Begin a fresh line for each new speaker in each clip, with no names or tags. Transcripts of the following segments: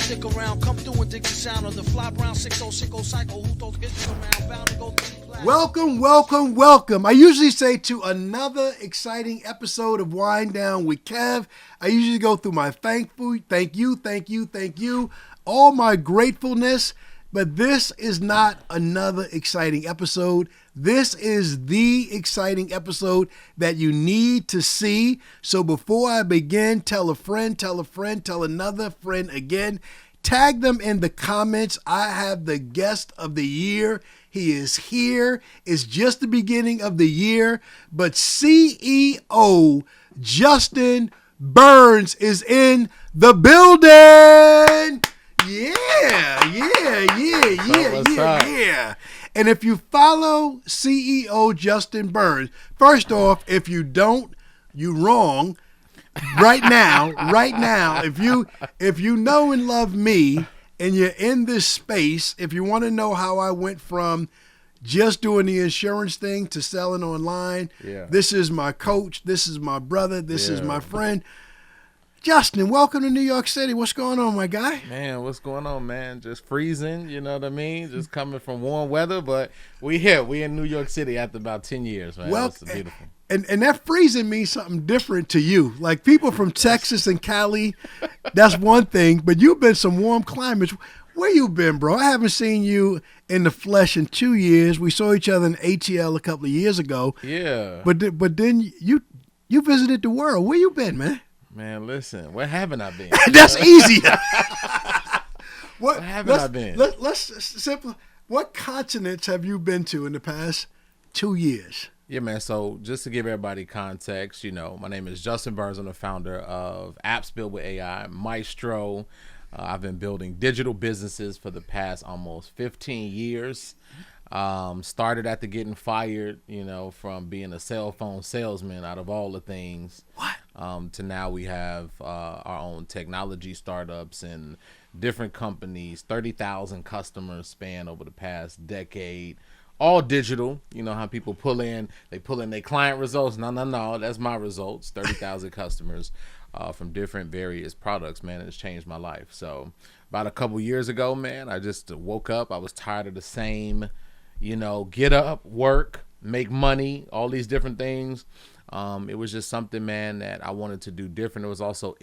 stick around, come through and dig the sound of the fly brown 6060 cycle. Who throws hits around, bound to go through the cloud.
Welcome, welcome, welcome. I usually say to another exciting episode of Wine Down with Kev. I usually go through my thank you, all my gratefulness. But this is not another exciting episode. This is the exciting episode that you need to see. So before I begin, tell a friend, tell another friend again. Tag them in the comments. I have the guest of the year. He is here. It's just the beginning of the year. But CEO Justin Burns is in the building. Yeah. And if you follow CEO Justin Burns, first off, if you don't, you wrong. Right now, if you know and love me and you're in this space, if you want to know how I went from just doing the insurance thing to selling online, This is my coach, this is my brother, this is my friend. Justin, welcome to New York City. What's going on, my guy?
Man, what's going on, man? Just freezing, you know what I mean? Just coming from warm weather, but we here. We in New York City after about 10 years, man.
Well,
it's beautiful.
And that freezing means something different to you. Like people from Texas and Cali, that's one thing, but you've been some warm climates. Where you been, bro? I haven't seen you in the flesh in 2 years. We saw each other in ATL a couple of years ago.
Yeah.
But then you visited the world. Where you been, man?
Man, listen, where haven't I been?
That's easy.
Where haven't I been?
Let's simple. What continents have you been to in the past 2 years?
Yeah, man. So just to give everybody context, my name is Justin Burns. I'm the founder of Apps Built with AI, Maestro. I've been building digital businesses for the past almost 15 years. Started after getting fired, from being a cell phone salesman out of all the things.
What?
To now we have our own technology startups and different companies, 30,000 customers span over the past decade, all digital. You know how people pull in their client results. No, that's my results. 30,000 customers from different various products, man. It's changed my life. So about a couple years ago, man, I just woke up. I was tired of the same, get up, work, make money, all these different things. It was just something, man, that I wanted to do different. It was also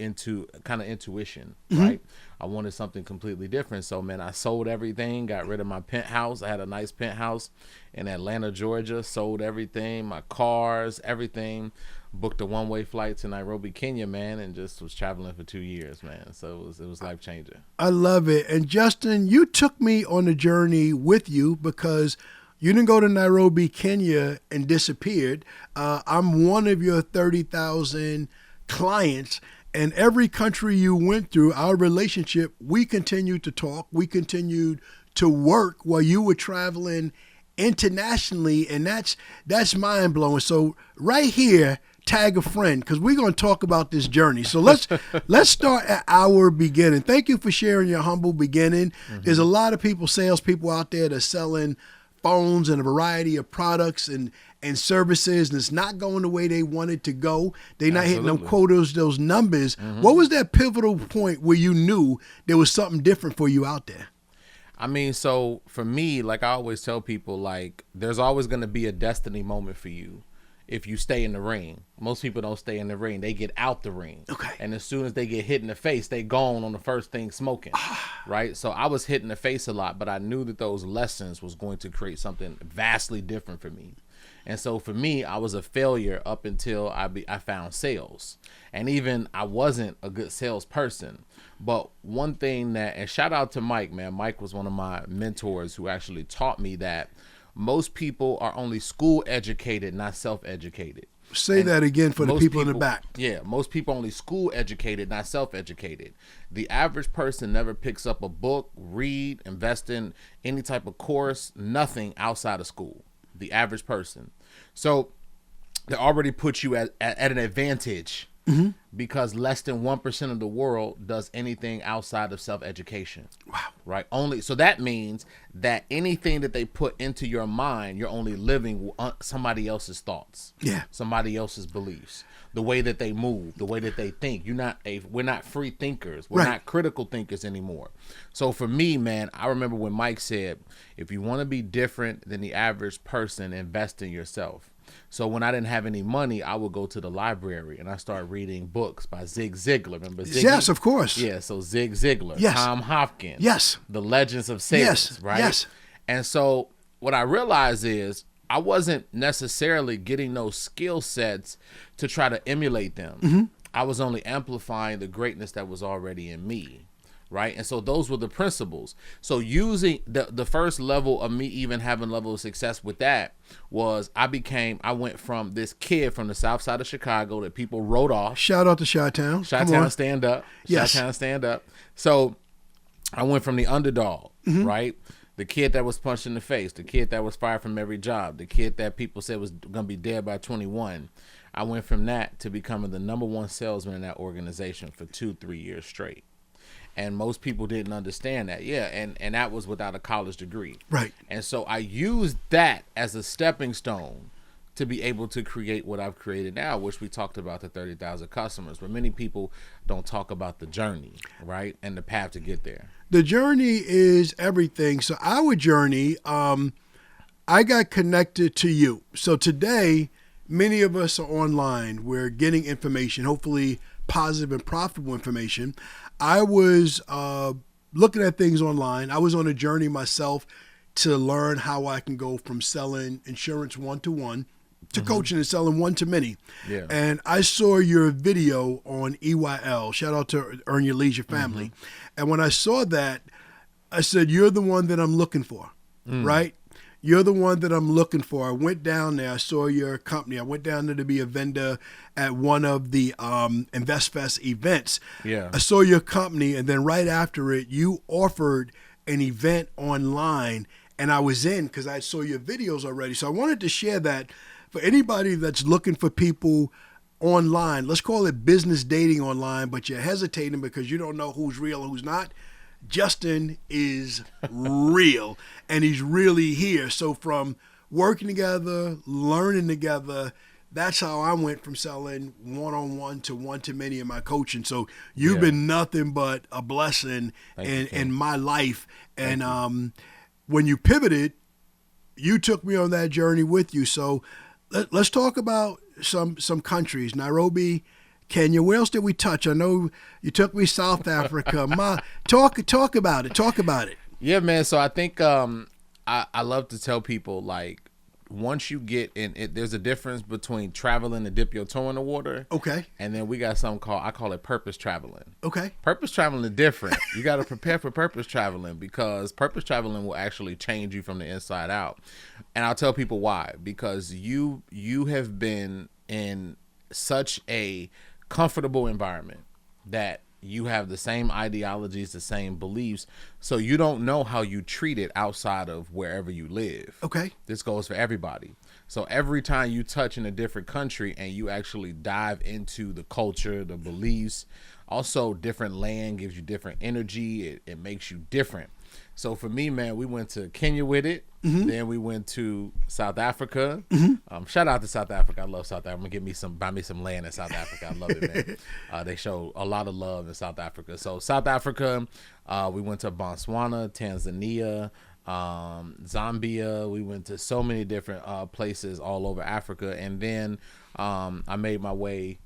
kind of intuition, right? I wanted something completely different. So, man, I sold everything, got rid of my penthouse. I had a nice penthouse in Atlanta, Georgia, sold everything, my cars, everything, booked a one-way flight to Nairobi, Kenya, man, and just was traveling for 2 years, man. So it was life-changing.
I love it. And, Justin, you took me on a journey with you because you didn't go to Nairobi, Kenya, and disappeared. I'm one of your 30,000 clients, and every country you went through, our relationship, we continued to talk. We continued to work while you were traveling internationally, and that's mind-blowing. So right here, tag a friend, because we're going to talk about this journey. So let's start at our beginning. Thank you for sharing your humble beginning. There's a lot of salespeople out there that are selling phones and a variety of products and services, and it's not going the way they wanted to go. They're not hitting them quotas, those numbers. What was that pivotal point where you knew there was something different for you out there?
I mean, so for me, like I always tell people, like there's always going to be a destiny moment for you if you stay in the ring. Most people don't stay in the ring. They get out the ring.
Okay.
And as soon as they get hit in the face, they gone on the first thing smoking, right? So I was hit in the face a lot, but I knew that those lessons was going to create something vastly different for me. And so for me, I was a failure up until I found sales. And even I wasn't a good salesperson. But one thing and shout out to Mike, man. Mike was one of my mentors who actually taught me that most people are only school educated, not self-educated.
Say that again for the people in the back.
Yeah, most people only school educated, not self-educated. The average person never picks up a book, read, invest in any type of course, nothing outside of school. The average person. So they already put you at an advantage because less than 1% of the world does anything outside of self-education.
Wow.
right? Only so that means that anything that they put into your mind, you're only living somebody else's thoughts, somebody else's beliefs, the way that they move, the way that they think. We're not free thinkers. We're not critical thinkers anymore. So for me, man, I remember when Mike said, if you want to be different than the average person, invest in yourself. So when I didn't have any money, I would go to the library and I started reading books by Zig Ziglar. Remember Zig?
Yes, of course.
Yeah, so Zig Ziglar,
yes.
Tom Hopkins,
yes,
The Legends of Salesman,
yes.
right?
Yes.
And so what I realized is I wasn't necessarily getting those skill sets to try to emulate them.
Mm-hmm.
I was only amplifying the greatness that was already in me. Right. And so those were the principles. So using the first level of me even having a level of success with that was I went from this kid from the south side of Chicago that people wrote off.
Shout out to Chi-Town.
Chi-Town stand up.
Yes.
Chi-Town stand up. So I went from the underdog, right? The kid that was punched in the face, the kid that was fired from every job, the kid that people said was going to be dead by 21. I went from that to becoming the #1 salesman in that organization for 2-3 years straight. And most people didn't understand that. Yeah, and that was without a college degree.
Right.
And so I used that as a stepping stone to be able to create what I've created now, which we talked about, the 30,000 customers. But many people don't talk about the journey, right, and the path to get there.
The journey is everything. So our journey, I got connected to you. So today, many of us are online. We're getting information, hopefully positive and profitable information. I was looking at things online. I was on a journey myself to learn how I can go from selling insurance one-to-one to coaching and selling one-to-many.
Yeah.
And I saw your video on EYL. Shout out to Earn Your Leisure family. And when I saw that, I said, you're the one that I'm looking for, right? You're the one that I'm looking for. I went down there. I saw your company. I went down there to be a vendor at one of the InvestFest events.
Yeah.
I saw your company, and then right after it, you offered an event online, and I was in because I saw your videos already. So I wanted to share that for anybody that's looking for people online. Let's call it business dating online, but you're hesitating because you don't know who's real and who's not. Justin is real, and he's really here. So from working together, learning together, that's how I went from selling one-on-one to one-to-many in my coaching. So you've been nothing but a blessing in my life. And when you pivoted, you took me on that journey with you. So let's talk about some countries. Nairobi, Kenya. Where else did we touch? I know you took me South Africa. Talk about it. Talk about it.
Yeah, man. So I think I love to tell people, like, once you get in it, there's a difference between traveling to dip your toe in the water.
Okay.
And then we got something I call it purpose traveling.
Okay.
Purpose traveling is different. You got to prepare for purpose traveling, because purpose traveling will actually change you from the inside out. And I'll tell people why. Because you have been in such a comfortable environment that you have the same ideologies, the same beliefs, so you don't know how you treat it outside of wherever you live.
Okay.
This goes for everybody. So every time you touch in a different country and you actually dive into the culture, the beliefs, also different land gives you different energy. It makes you different. So for me, man, we went to Kenya with it. Then we went to South Africa. Shout out to South Africa. I love South Africa. I'm gonna buy me some land in South Africa. I love it, man. They show a lot of love in South Africa. So South Africa, we went to Botswana, Tanzania, Zambia. We went to so many different places all over Africa. And then I made my way,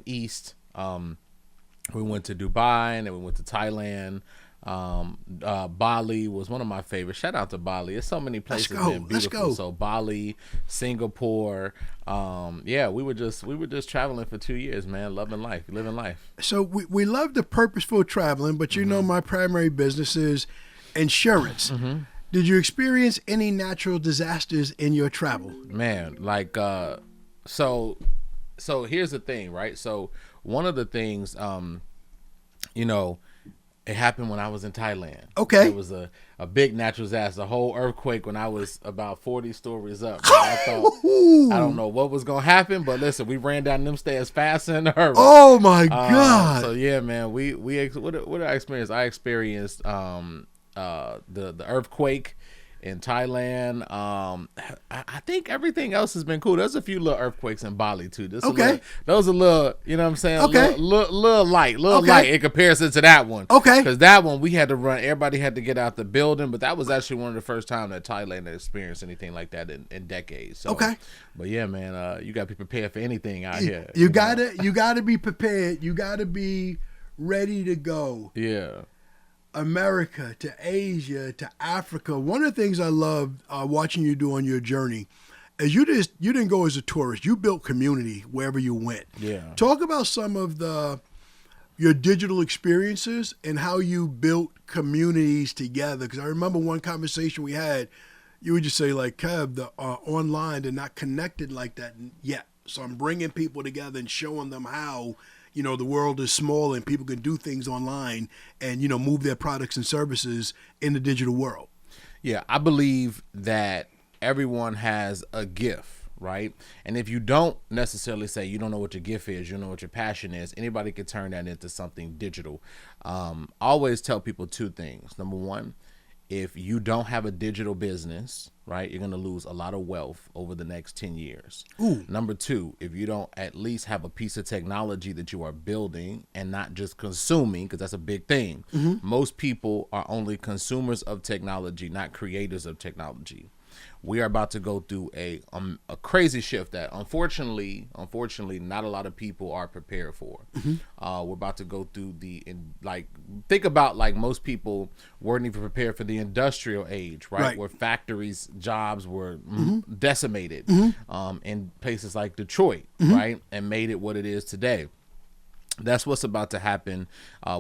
east. We went to Dubai, and then we went to Thailand. Bali was one of my favorites. Shout out to Bali. There's so many places been beautiful.
Let's go.
So Bali, Singapore, we were just traveling for 2 years, man, living life.
So we love the purposeful traveling, but you know my primary business is insurance. Did you experience any natural disasters in your travel?
Man, like so here's the thing, right? So one of the things it happened when I was in Thailand.
Okay.
It was a big natural disaster, a whole earthquake when I was about 40 stories up. I thought, I don't know what was going to happen, but listen, we ran down them stairs fast and in a hurry.
Oh, my God.
So, yeah, man, what did I experience? I experienced the earthquake in Thailand. I think everything else has been cool. There's a few little earthquakes in Bali too. Those are little, you know what I'm saying?
Okay.
Little light in comparison to that one.
Okay.
Because that one we had to run. Everybody had to get out the building. But that was actually one of the first time that Thailand had experienced anything like that in decades. So,
okay.
But yeah, man, you got to be prepared for anything out here.
You gotta be prepared. You gotta be ready to go.
Yeah.
America to Asia to Africa. One of the things I loved watching you do on your journey is you didn't go as a tourist. You built community wherever you went.
Yeah.
Talk about some of your digital experiences and how you built communities together. Because I remember one conversation we had, you would just say like, Kev, the online, they're not connected like that yet. So I'm bringing people together and showing them how, you know, the world is small and people can do things online and, you know, move their products and services in the digital world.
Yeah, I believe that everyone has a gift, right? And if you don't necessarily say you don't know what your gift is, you don't know what your passion is, anybody can turn that into something digital. I always tell people two things. Number one, if you don't have a digital business, right, you're going to lose a lot of wealth over the next 10 years.
Ooh.
Number two, if you don't at least have a piece of technology that you are building and not just consuming, because that's a big thing. Mm-hmm. Most people are only consumers of technology, not creators of technology. We are about to go through a crazy shift that unfortunately, not a lot of people are prepared for. Mm-hmm. We're about to go through think about like most people weren't even prepared for the industrial age, right? Where factories, jobs were decimated in places like Detroit, right? And made it what it is today. That's what's about to happen.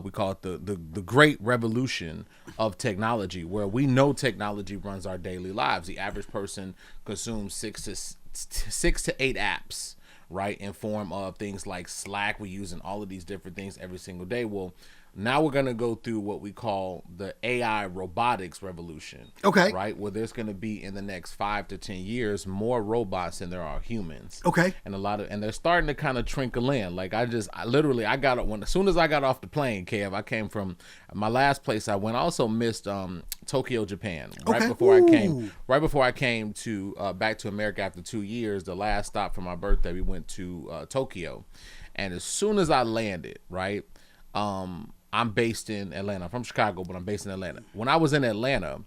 We call it the great revolution of technology, where we know technology runs our daily lives. The average person consumes 6 to 8 apps, right, in form of things like Slack. We're using all of these different things every single day. Well, now we're going to go through what we call the AI robotics revolution.
Okay.
Right? Where there's going to be in the next 5 to 10 years more robots than there are humans.
Okay.
And they're starting to kind of trickle in. Like as soon as I got off the plane, Kev, I came from my last place I went. I also missed Tokyo, Japan. Right before I came to back to America after 2 years, the last stop for my birthday, we went to Tokyo. And as soon as I landed, right, I'm based in Atlanta. I'm from Chicago, but I'm based in Atlanta. When I was in Atlanta,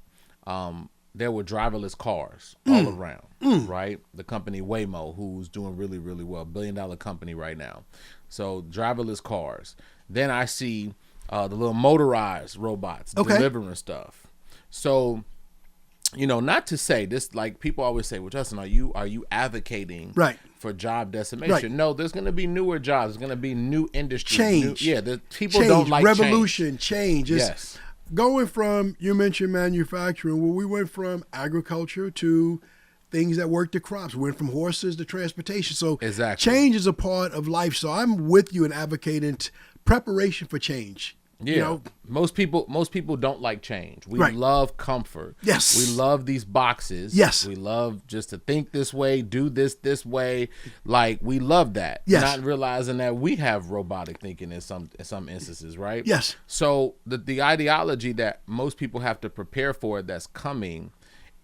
there were driverless cars all around, right? The company Waymo, who's doing really, really well, $1 billion company right now. So driverless cars. Then I see the little motorized robots delivering stuff. So, you know, not to say this, like people always say, well, Justin, are you advocating for job decimation? Right. No, there's going to be newer jobs. There's going to be new industries.
Change.
People don't like
revolution, change.
Yes.
Going from, you mentioned manufacturing, where we went from agriculture to things that work the crops. We went from horses to transportation. So change is a part of life. So I'm with you in advocating preparation for change.
Yeah, you know? most people don't like change. We love comfort.
Yes,
we love these boxes.
Yes,
we love just to think this way, do this way. Like we love that.
Yes,
not realizing that we have robotic thinking in some instances, right?
Yes. So
the ideology that most people have to prepare for that's coming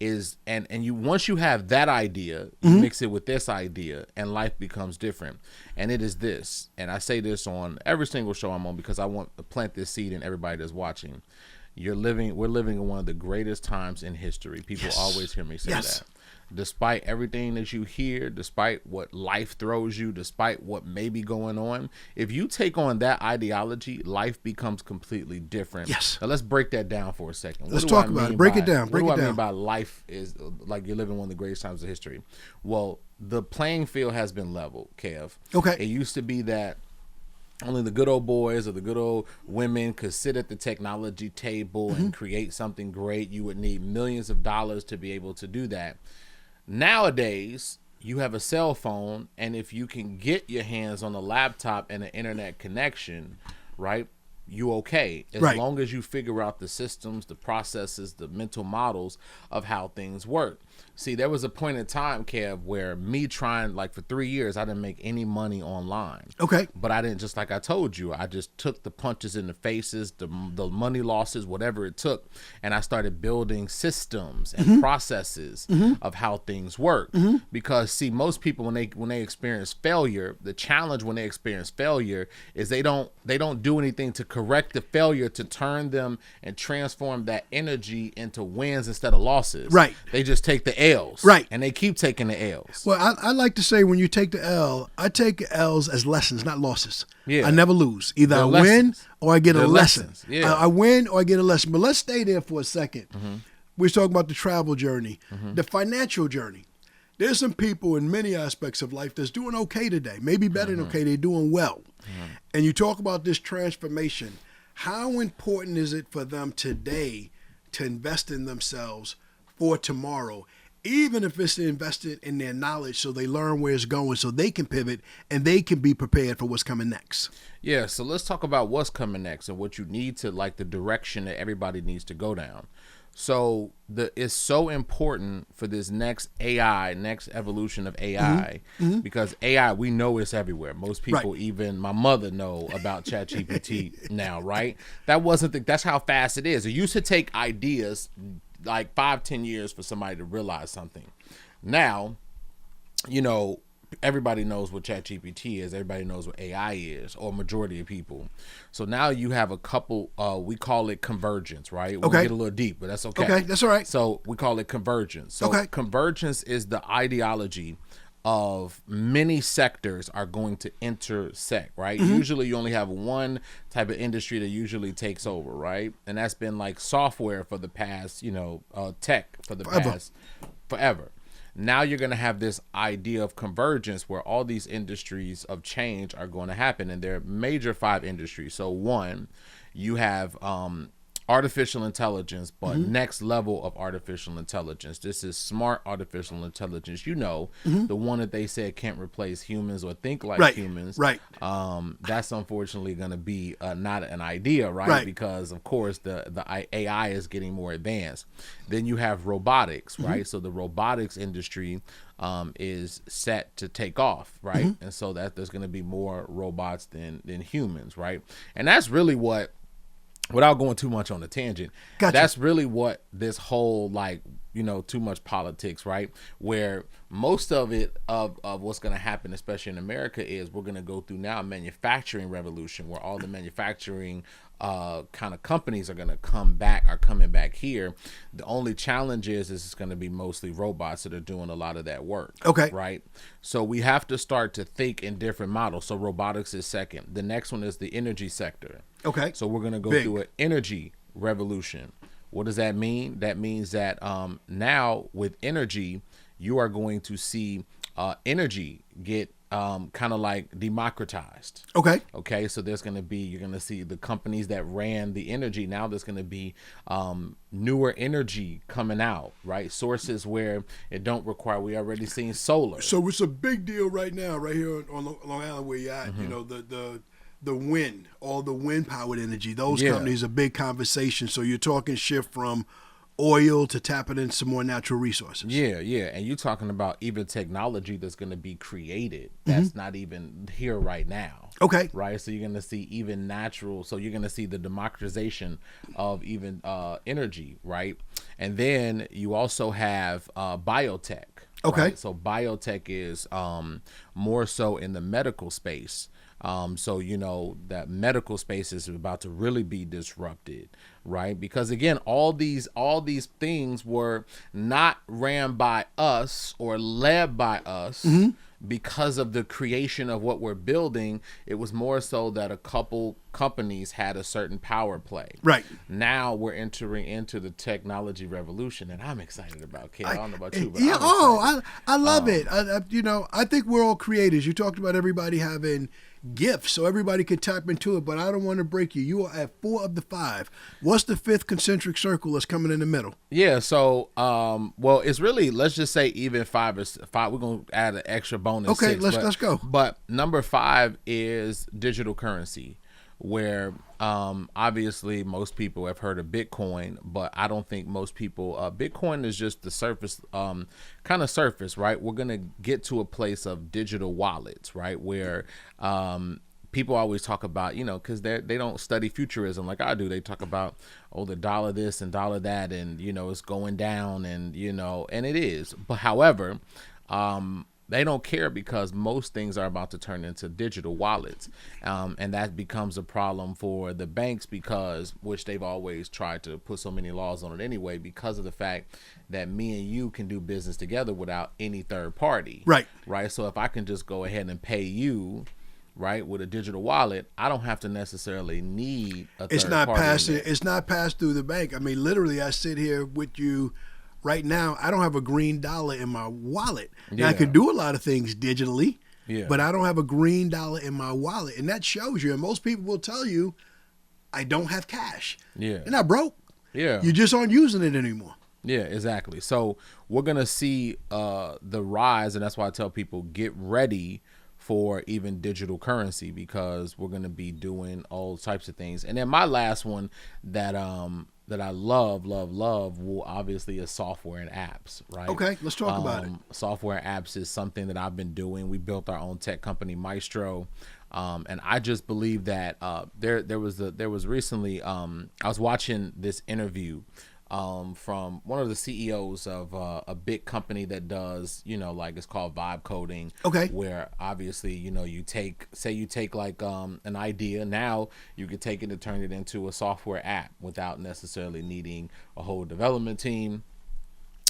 is and you once you have that idea, you mix it with this idea, and life becomes different. And it is this, and I say this on every single show I'm on because I want to plant this seed in everybody that's watching. We're living in one of the greatest times in history. People always hear me say that. Despite everything that you hear, despite what life throws you, despite what may be going on, if you take on that ideology, life becomes completely different.
Yes.
Now let's break that down for a second.
Let's talk about it. Break it down.
What do I mean by life is like you're living one of the greatest times of history? Well, the playing field has been leveled, Kev.
Okay.
It used to be that only the good old boys or the good old women could sit at the technology table and create something great. You would need millions of dollars to be able to do that. Nowadays, you have a cell phone, and if you can get your hands on a laptop and an internet connection, right, you okay. As long as you figure out the systems, the processes, the mental models of how things work. See, there was a point in time, Kev, where me trying, like for 3 years, I didn't make any money online.
Okay.
But I didn't, just like I told you, I just took the punches in the faces, the money losses, whatever it took. And I started building systems and processes of how things work. Because see, most people, when they experience failure, the challenge when they experience failure is they don't do anything to correct the failure, to turn them and transform that energy into wins instead of losses.
Right.
They just take the L's.
Right.
And they keep taking the L's.
Well, I like to say when you take the L, I take L's as lessons, not losses.
Yeah.
I never lose. Either
They're
I win
lessons.
or I get a
They're
lesson.
lessons. Yeah.
I win or I get a lesson. But let's stay there for a second. We're talking about the travel journey, the financial journey. There's some people in many aspects of life that's doing okay today, maybe better than okay. They're doing well. And you talk about this transformation. How important is it for them today to invest in themselves for tomorrow, even if it's invested in their knowledge so they learn where it's going so they can pivot and they can be prepared for what's coming next?
Yeah, so let's talk about what's coming next and what you need to, like, the direction that everybody needs to go down. So it's so important for this next AI, next evolution of AI, because AI, we know it's everywhere. Most people, even my mother, know about ChatGPT now, right? That's how fast it is. It used to take ideas like 5-10 years for somebody to realize something. Now, you know, everybody knows what ChatGPT is. Everybody knows what AI is, or majority of people. So now you have a couple, we call it convergence, right? We'll get a little deep, but that's okay.
Okay, that's all right.
So we call it convergence. So convergence is the ideology of many sectors are going to intersect, right? Usually you only have one type of industry that usually takes over, right? And that's been like software for the past, tech for the past forever. Now you're going to have this idea of convergence where all these industries of change are going to happen, and there are major 5 industries. So one, you have artificial intelligence, but next level of artificial intelligence. This is smart artificial intelligence. The one that they said can't replace humans or think like humans. Right. That's unfortunately going to be not an idea, right? Because of course the AI is getting more advanced. Then you have robotics, right? So the robotics industry is set to take off, right? And so that there's going to be more robots than humans, right? And that's really what, without going too much on a tangent, that's really what this whole, like, too much politics, right? Where most of it, of what's going to happen, especially in America, is we're going to go through now a manufacturing revolution where all the manufacturing kind of companies are coming back here. The only challenge is it's going to be mostly robots that are doing a lot of that work. Okay. Right. So we have to start to think in different models. So robotics is second. The next one is the energy sector. Okay. So we're going to go through an energy revolution. What does that mean? That means that now with energy, you are going to see energy get kind of like democratized. Okay. Okay. So you're going to see the companies that ran the energy. Now there's going to be newer energy coming out, right? Sources where it don't require, we already seen solar.
So it's a big deal right now, right here on Long Island where you're at, the wind, all the wind powered energy, those companies are big conversation. So you're talking shift from oil to tapping in some more natural resources. Yeah.
And you're talking about even technology that's going to be created that's not even here right now. Okay. Right. So you're going to see even natural. So you're going to see the democratization of even energy. Right. And then you also have biotech. Okay. Right? So biotech is more so in the medical space. So that medical space is about to really be disrupted, right? Because again, all these things were not ran by us or led by us because of the creation of what we're building. It was more so that a couple companies had a certain power play. Right. Now we're entering into the technology revolution, and I'm excited about it. I don't know about you, but
I love it. I think we're all creators. You talked about everybody having gifts so everybody can tap into it, but I don't want to break you. You are at 4 of the 5. What's the 5th concentric circle that's coming in the middle?
Yeah, so well, it's really, let's just say even 5 is 5. We're gonna add an extra bonus.
Okay,
6,
let's go.
But number 5 is digital currency, where obviously most people have heard of Bitcoin, but I don't think most people, Bitcoin is just the surface, kind of surface, right? We're going to get to a place of digital wallets, right? Where people always talk about, because they don't study futurism like I do. They talk about, the dollar this and dollar that, and, it's going down, and, and it is. But however, they don't care because most things are about to turn into digital wallets. And that becomes a problem for the banks which they've always tried to put so many laws on it anyway, because of the fact that me and you can do business together without any third party.
Right.
Right. So if I can just go ahead and pay you, right, with a digital wallet, I don't have to necessarily need a third party.
It's not passed through the bank. I mean, literally, I sit here with you right now. I don't have a green dollar in my wallet. Now, I can do a lot of things digitally, but I don't have a green dollar in my wallet. And that shows you. And most people will tell you, I don't have cash.
Yeah.
You're not broke.
Yeah.
You just aren't using it anymore.
Yeah, exactly. So we're going to see the rise, and that's why I tell people, get ready for even digital currency, because we're going to be doing all types of things. And then my last one that I love, will obviously is software and apps, right?
Okay, let's talk about it.
Software and apps is something that I've been doing. We built our own tech company, Maestro. And I just believe that there was recently, I was watching this interview from one of the CEOs of a big company that does, like it's called vibe coding.
Okay.
Where obviously, you take like an idea. Now you could take it and turn it into a software app without necessarily needing a whole development team.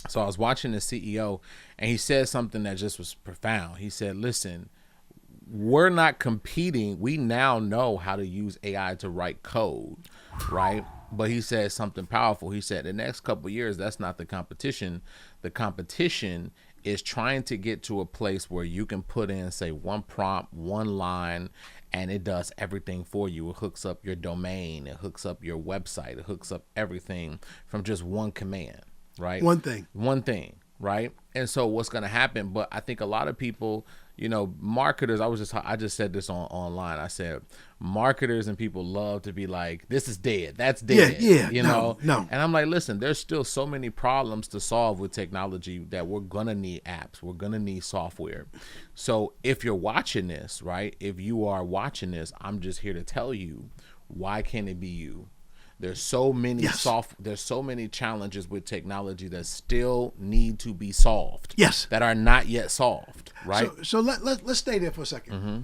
So I was watching the CEO, and he said something that just was profound. He said, listen, we're not competing. We now know how to use AI to write code, right? But he said something powerful. He said the next couple of years, that's not the competition. The competition is trying to get to a place where you can put in, say, one prompt, one line, and it does everything for you. It hooks up your domain. It hooks up your website. It hooks up everything from just one command, right?
One thing,
right? And so what's going to happen? But I think a lot of people, marketers, I just said this online. I said marketers and people love to be like, this is dead, that's dead.
No.
And I'm like, listen, there's still so many problems to solve with technology that we're gonna need apps, we're gonna need software. So if you're watching this, right, if you are watching this, I'm just here to tell you, why can't it be you? There's so many there's so many challenges with technology that still need to be solved.
Yes.
That are not yet solved, right?
So let's stay there for a second.
Mm-hmm.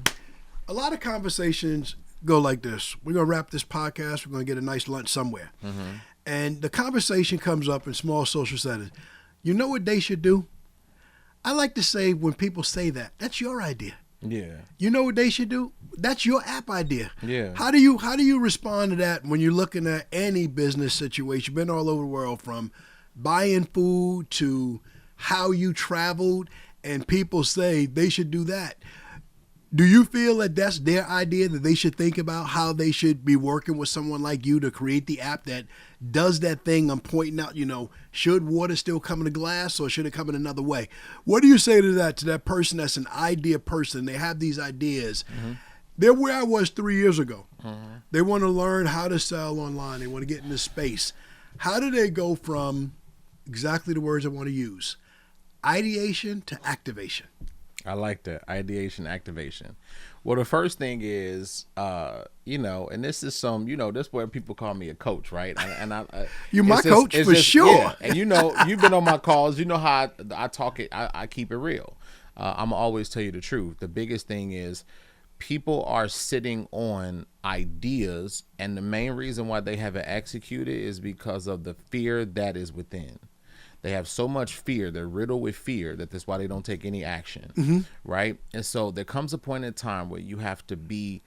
A lot of conversations go like this. We're going to wrap this podcast. We're going to get a nice lunch somewhere.
Mm-hmm.
And the conversation comes up in small social settings. You know what they should do? I like to say, when people say that, that's your idea.
Yeah.
You know what they should do? That's your app idea.
Yeah.
How do you respond to that when you're looking at any business situation? You've been all over the world, from buying food to how you traveled, and people say they should do that. Do you feel that that's their idea, that they should think about how they should be working with someone like you to create the app that does that thing I'm pointing out? Should water still come in a glass, or should it come in another way? What do you say to that person that's an idea person? They have these ideas. Mm-hmm. They're where I was 3 years ago. Mm-hmm. They want to learn how to sell online. They want to get into space. How do they go from, exactly the words I want to use, ideation to activation?
I like that. Ideation, activation. Well, the first thing is, and this is this is where people call me a coach, right? And
you're my coach for sure.
Yeah. And you've been on my calls. You know how I talk it. I keep it real. I'm always tell you the truth. The biggest thing is, people are sitting on ideas, and the main reason why they haven't executed is because of the fear that is within. They have so much fear, they're riddled with fear, that's why they don't take any action, mm-hmm. right? And so there comes a point in time where you have to be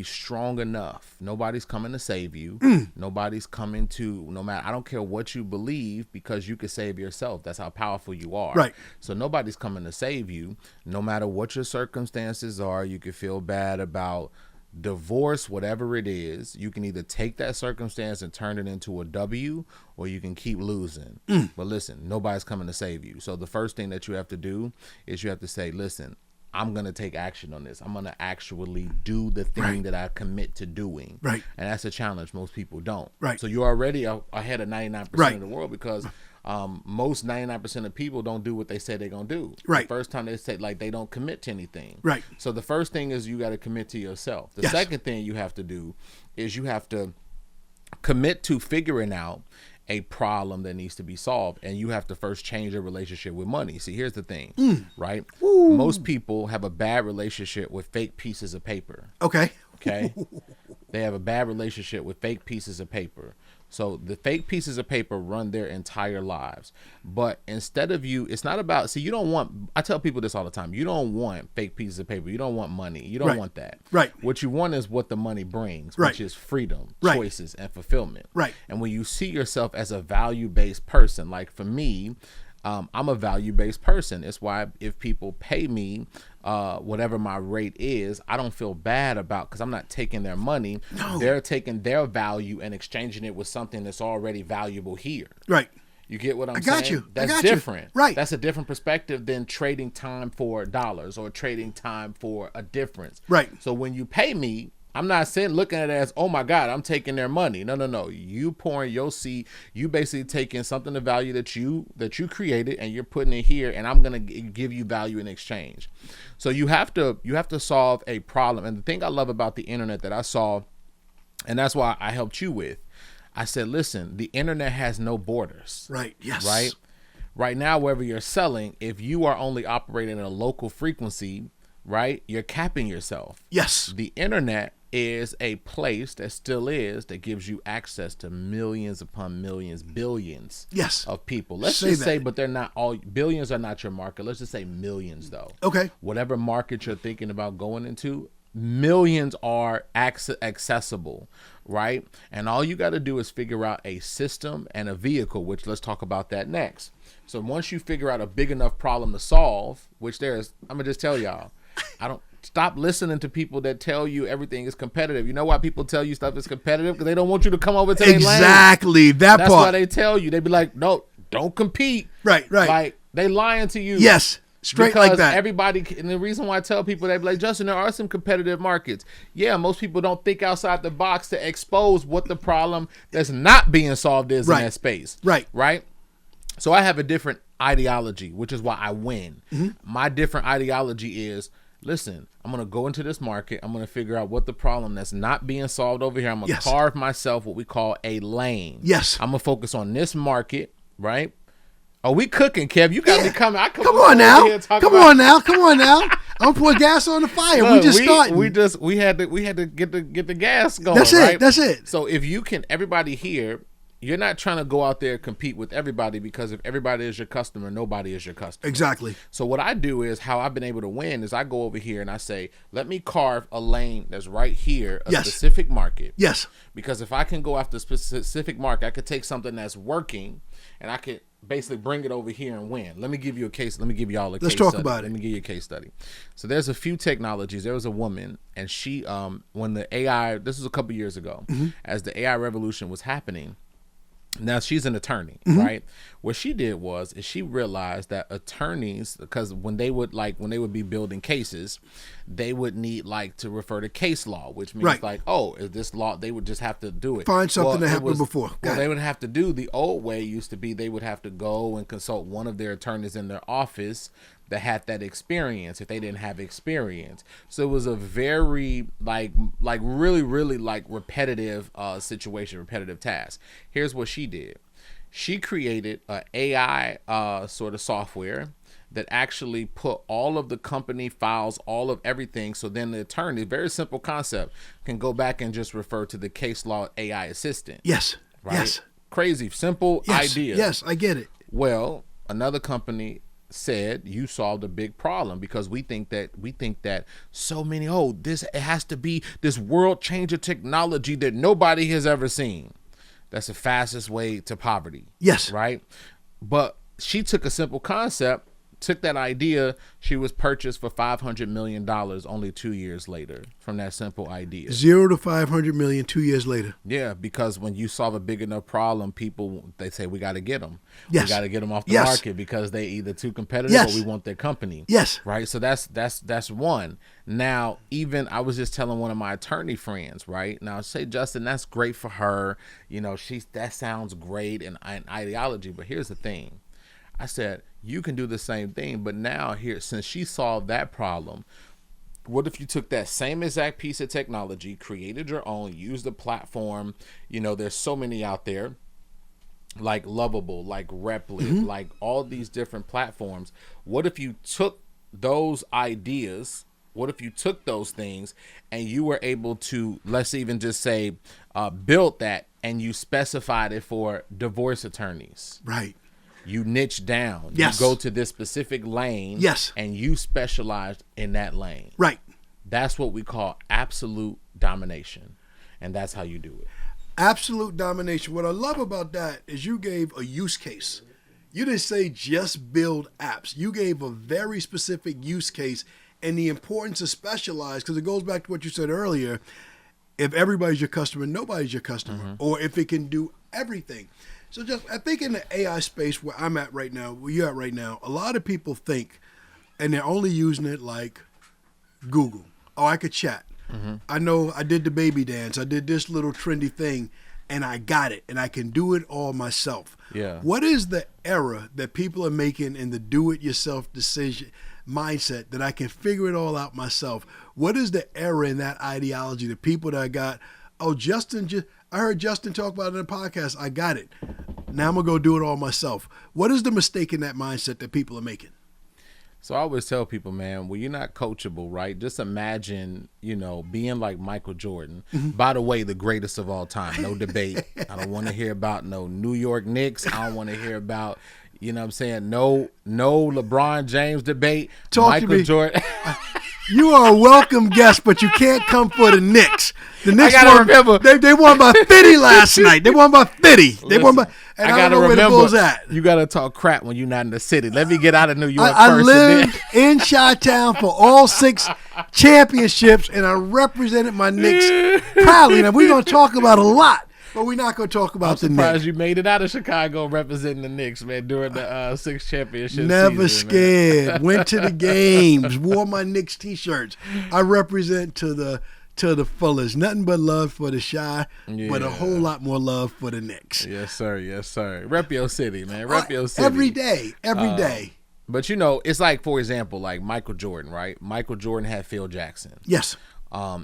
strong enough. Nobody's coming to save you. Nobody's coming to, I don't care what you believe, because you can save yourself. That's how powerful you are.
Right.
So nobody's coming to save you. No matter what your circumstances are, you can feel bad about divorce, whatever it is. You can either take that circumstance and turn it into a W, or you can keep losing. But listen, nobody's coming to save you. So the first thing that you have to do is you have to say, listen, I'm going to take action on this. I'm going to actually do the thing that I commit to doing.
Right.
And that's a challenge most people don't.
Right.
So you're already ahead of 99%
Right.
of the world because most 99% of people don't do what they say they're going to do.
Right.
The first time they say, like, they don't commit to anything.
Right.
So the first thing is you got to commit to yourself. The second thing you have to do is you have to commit to figuring out a problem that needs to be solved, and you have to first change your relationship with money. See, here's the thing, right? Most people have a bad relationship with fake pieces of paper.
Okay.
They have a bad relationship with fake pieces of paper. So the fake pieces of paper run their entire lives. But instead of it's not about, see, you don't want, I tell people this all the time, you don't want fake pieces of paper. You don't want money. You don't want that.
Right.
What you want is what the money brings,
Right.
which is freedom,
Right.
choices, and fulfillment.
Right.
And when you see yourself as a value-based person, like for me, I'm a value-based person. It's why if people pay me whatever my rate is, I don't feel bad about, because I'm not taking their money.
No.
They're taking their value and exchanging it with something that's already valuable here.
Right.
You get what I'm
I
saying?
got you.
That's different.
Right.
That's a different perspective than trading time for dollars or trading time for a difference.
Right.
So when you pay me, I'm not saying looking at it as, oh my God, I'm taking their money. No. You pouring your seed. You basically taking something of value that you created and you're putting it here, and I'm gonna give you value in exchange. So you have to solve a problem. And the thing I love about the internet that I saw, and that's why I helped you with, I said, listen, the internet has no borders.
Right. Yes.
Right. Right now, wherever you're selling, if you are only operating at a local frequency, right, you're capping yourself.
Yes.
The internet is a place that still is, that gives you access to millions upon millions, billions
Yes.
of people. Let's
Say
just say,
that.
but they're not all, billions are not your market. Let's just say millions though.
Okay.
Whatever market you're thinking about going into, millions are accessible, right? And all you got to do is figure out a system and a vehicle, which let's talk about that next. So once you figure out a big enough problem to solve, which there's, I'm gonna just tell y'all, I don't stop listening to people that tell you everything is competitive. You know why people tell you stuff is competitive? Because they don't want you to come over to their lane.
Exactly. That
That's
part.
why they tell you. They be like, no, don't compete.
Right.
Like they lying to you.
Yes. Straight
Because
like that.
everybody, and the reason why I tell people, they be like, Justin, there are some competitive markets. Yeah, most people don't think outside the box to expose what the problem that's not being solved is
Right.
in that space.
Right.
So I have a different ideology, which is why I win. My different ideology is, listen, I'm going to go into this market. I'm going to figure out what the problem that's not being solved over here. I'm going to
Yes.
carve myself what we call a lane.
Yes.
I'm going to focus on this market, right? Oh, we cooking, Kev. You got me coming.
Come on now. Come on now. I'm gonna pour gas on the fire.
Look,
we just starting.
We had to get the gas going.
That's
right?
it. That's it.
So if you can, everybody here, you're not trying to go out there and compete with everybody, because if everybody is your customer, nobody is your customer.
Exactly.
So what I do is, how I've been able to win is I go over here and I say, let me carve a lane that's right here, a
Yes.
specific market.
Yes.
Because if I can go after a specific market, I could take something that's working and I could basically bring it over here and win. Let me give you a case. Let me give y'all a
Let's
case
talk
study.
about it.
Let me give you a case study. So there's a few technologies. There was a woman, and she, when the AI, this was a couple years ago, as the AI revolution was happening. Now she's an attorney, right? What she did was, is she realized that attorneys, because when they would be building cases, they would need to refer to case law, which means
Right.
is this law? They would just have to do it.
Find something that
it
happened before.
Well,
Got
they
it.
would have to do, the old way used to be they would have to go and consult one of their attorneys in their office that had that experience if they didn't have experience. So it was a very really repetitive situation, repetitive task. Here's what she did. She created an AI sort of software that actually put all of the company files, all of everything. So then the attorney, very simple concept, can go back and just refer to the case law AI assistant.
Yes.
Right?
Yes.
Crazy, simple idea.
Yes, I get it.
Well, another company said, you solved a big problem, because we think that so many, it has to be this world changer technology that nobody has ever seen. That's the fastest way to poverty.
Yes.
Right? But she took a simple concept, took that idea. She was purchased for $500 million only 2 years later from that simple idea.
0 to 500 million 2 years later.
Yeah, because when you solve a big enough problem, people, they say, we got to get them.
Yes.
We got to get them off the
Yes.
market because they either too competitive
Yes.
or we want their company.
Yes.
Right. So that's one. Now, even I was just telling one of my attorney friends, right? Now, say, Justin, that's great for her. You know, that sounds great in ideology. But here's the thing. I said, you can do the same thing. But now here, since she solved that problem, what if you took that same exact piece of technology, created your own, used the platform? You know, there's so many out there, like Lovable, like Replit, like all these different platforms. What if you took those ideas, what if you took those things and you were able to, let's even just say, build that, and you specified it for divorce attorneys?
Right.
You niche down.
Yes.
You go to this specific lane.
Yes.
And you specialize in that lane.
Right.
That's what we call absolute domination. And that's how you do it.
Absolute domination. What I love about that is you gave a use case. You didn't say just build apps. You gave a very specific use case and the importance of specialize, because it goes back to what you said earlier. If everybody's your customer, nobody's your customer. Or if it can do everything. So just, I think in the AI space where I'm at right now, where you're at right now, a lot of people think, and they're only using it like Google. Oh, I could chat. I know I did the baby dance. I did this little trendy thing, and I got it, and I can do it all myself.
Yeah.
What is the error that people are making in the do-it-yourself decision mindset that I can figure it all out myself? What is the error in that ideology? The people that I got, oh, I heard Justin talk about it in a podcast. I got it. Now I'm going to go do it all myself. What is the mistake in that mindset that people are making?
So I always tell people, man, well, you're not coachable, right? Just imagine, being like Michael Jordan. By the way, the greatest of all time. No debate. I don't want to hear about no New York Knicks. I don't want to hear about, no LeBron James debate.
Talk
Michael
to me.
Jordan.
You are a welcome guest, but you can't come for the Knicks. The Knicks
remember.
They won by 50 last night. They won by 50. They won by, and I don't know where the Bulls at.
You got to talk crap when you're not in the city. Let me get out of New York
I
first.
lived in Chi-Town for all 6 championships, and I represented my Knicks proudly. Now, we're going to talk about a lot, but we're not going to talk about the Knicks.
Surprised you made it out of Chicago representing the Knicks, man, during the 6 championship
Never
season,
scared.
Man.
Went to the games. Wore my Knicks T-shirts. I represent to the fullest. Nothing but love for the Chi, but a whole lot more love for the Knicks.
Yes, sir. Yes, sir. Rep your city, man. Rep your city.
Every day. Every day.
But, it's like, for example, like Michael Jordan, right? Michael Jordan had Phil Jackson.
Yes.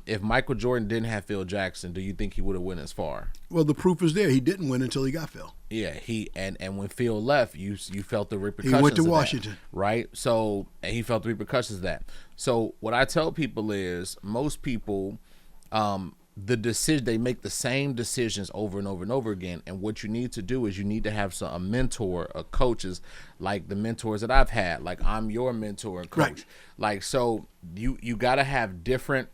If Michael Jordan didn't have Phil Jackson, do you think he would have went as far?
Well, the proof is there. He didn't win until he got Phil.
Yeah, and when Phil left, you felt the repercussions.
He went to
of
Washington,
that, right? So and he felt the repercussions of that. So what I tell people is, most people, the decision, they make the same decisions over and over and over again. And what you need to do is you need to have a mentor, a coaches, like the mentors that I've had. Like, I'm your mentor and coach.
Right.
Like, so you got to have different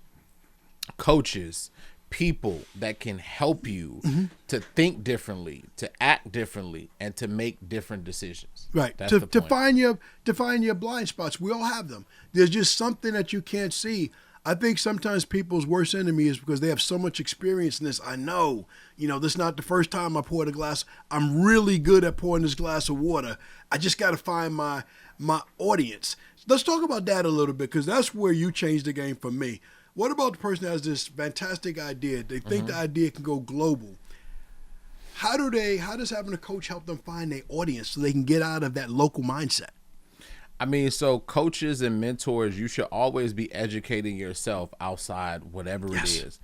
coaches, people that can help you to think differently, to act differently, and to make different decisions.
Right.
That's
To
the point.
find your blind spots. We all have them. There's just something that you can't see. I think sometimes people's worst enemy is because they have so much experience in this. I know, this is not the first time I poured a glass. I'm really good at pouring this glass of water. I just got to find my audience. Let's talk about that a little bit, because that's where you changed the game for me. What about the person that has this fantastic idea? They think the idea can go global. How does having a coach help them find their audience so they can get out of that local mindset?
I mean, so coaches and mentors, you should always be educating yourself outside whatever it is.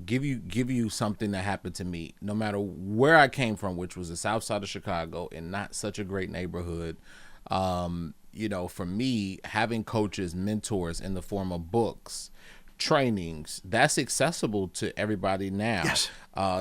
Give you something that happened to me, no matter where I came from, which was the south side of Chicago and not such a great neighborhood. For me, having coaches, mentors in the form of books, trainings, that's accessible to everybody now.
Yes.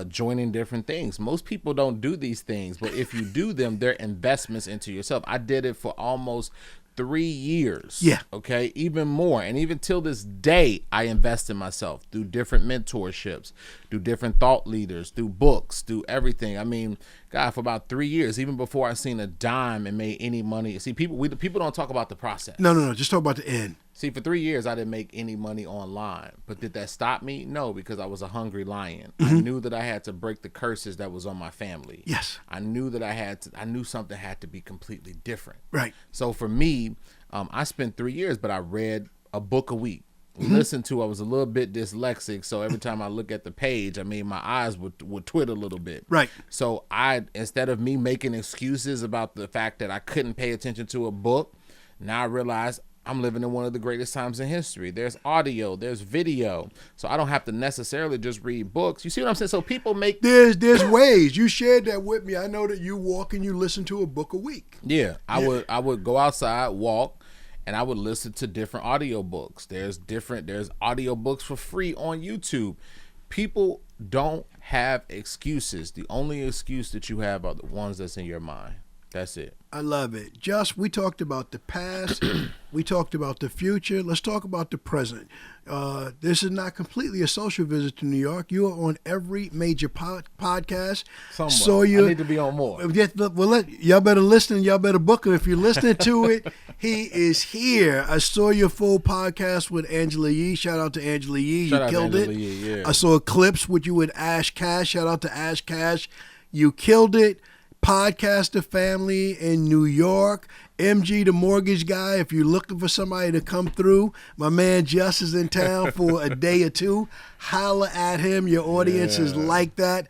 Joining different things. Most people don't do these things, but if you do them, they're investments into yourself. I did it for almost 3 years.
Yeah.
Okay. Even more. And even till this day, I invest in myself through different mentorships, through different thought leaders, through books, through everything. I mean, God, for about 3 years, even before I seen a dime and made any money. See, people don't talk about the process.
No. Just talk about the end.
See, for 3 years, I didn't make any money online. But did that stop me? No, because I was a hungry lion. I knew that I had to break the curses that was on my family.
Yes.
I knew that I knew something had to be completely different.
Right.
So for me, I spent 3 years, but I read a book a week. Listened to, I was a little bit dyslexic, so every time I look at the page, I mean, my eyes would twit a little bit.
Right.
So instead of me making excuses about the fact that I couldn't pay attention to a book, now I realize I'm living in one of the greatest times in history. There's audio, there's video, so I don't have to necessarily just read books. You see what I'm saying? So people make
there's ways. You shared that with me. I know that you walk and you listen to a book a week.
Yeah, I would go outside, walk, and I would listen to different audiobooks. There's audiobooks for free on YouTube. People don't have excuses. The only excuse that you have are the ones that's in your mind. That's it.
I love it. We talked about the past. We talked about the future. Let's talk about the present. This is not completely a social visit to New York. You are on every major podcast.
Somewhat. I need to be on more.
Well, y'all better listen. Y'all better book him. If you're listening to it, he is here. I saw your full podcast with Angela Yee. Shout out to Angela Yee. You killed it.
Yeah.
I saw clips with you with Ash Cash. Shout out to Ash Cash. You killed it. Podcaster family in New York. MG, the mortgage guy, if you're looking for somebody to come through, my man Just is in town for a day or two. Holla at him. Your audience is like that.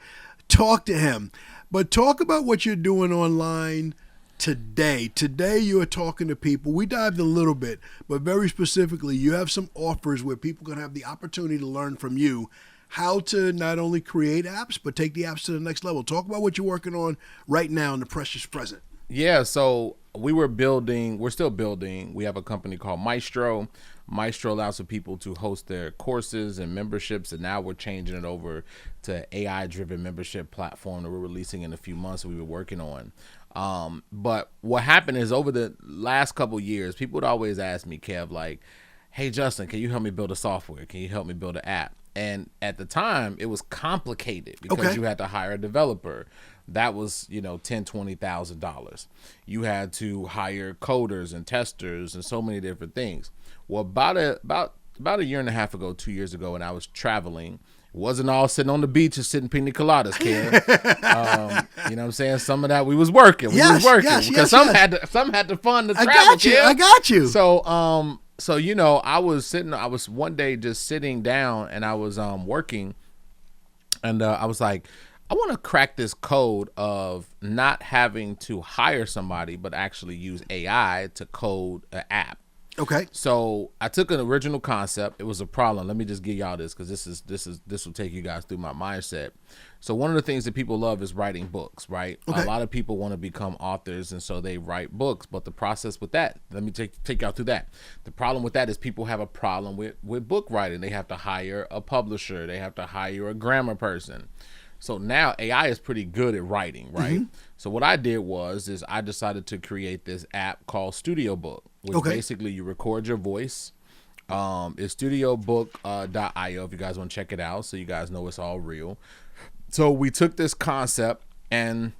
Talk to him. But talk about what you're doing online today. Today you are talking to people. We dived a little bit, but very specifically, you have some offers where people can have the opportunity to learn from you how to not only create apps, but take the apps to the next level. Talk about what you're working on right now in the precious present.
Yeah, so we're still building. We have a company called Maestro. Maestro allows for people to host their courses and memberships, and now we're changing it over to AI-driven membership platform that we're releasing in a few months that we were working on. But what happened is over the last couple of years, people would always ask me, Kev, like, hey, Justin, can you help me build a software? Can you help me build an app? And at the time, it was complicated because you had to hire a developer. That was, $10,000, $20,000. You had to hire coders and testers and so many different things. Well, about a year and a half ago, 2 years ago, when I was traveling, it wasn't all sitting on the beach and sitting pina coladas, Ken. You know what I'm saying? Some of that we was working. Because some had to fund the travel.
I got you.
So, I was one day just sitting down and I was working, and I was like, I want to crack this code of not having to hire somebody, but actually use AI to code an app.
Okay.
So I took an original concept. It was a problem. Let me just give y'all this because this will take you guys through my mindset. So one of the things that people love is writing books, right?
Okay.
A lot of people want to become authors, and so they write books. But the process with that, let me take y'all through that. The problem with that is people have a problem with book writing. They have to hire a publisher. They have to hire a grammar person. So now AI is pretty good at writing, right? Mm-hmm. So what I did is I decided to create this app called Studio Book, which basically you record your voice. It's studiobook.io if you guys want to check it out, so you guys know it's all real. So we took this concept and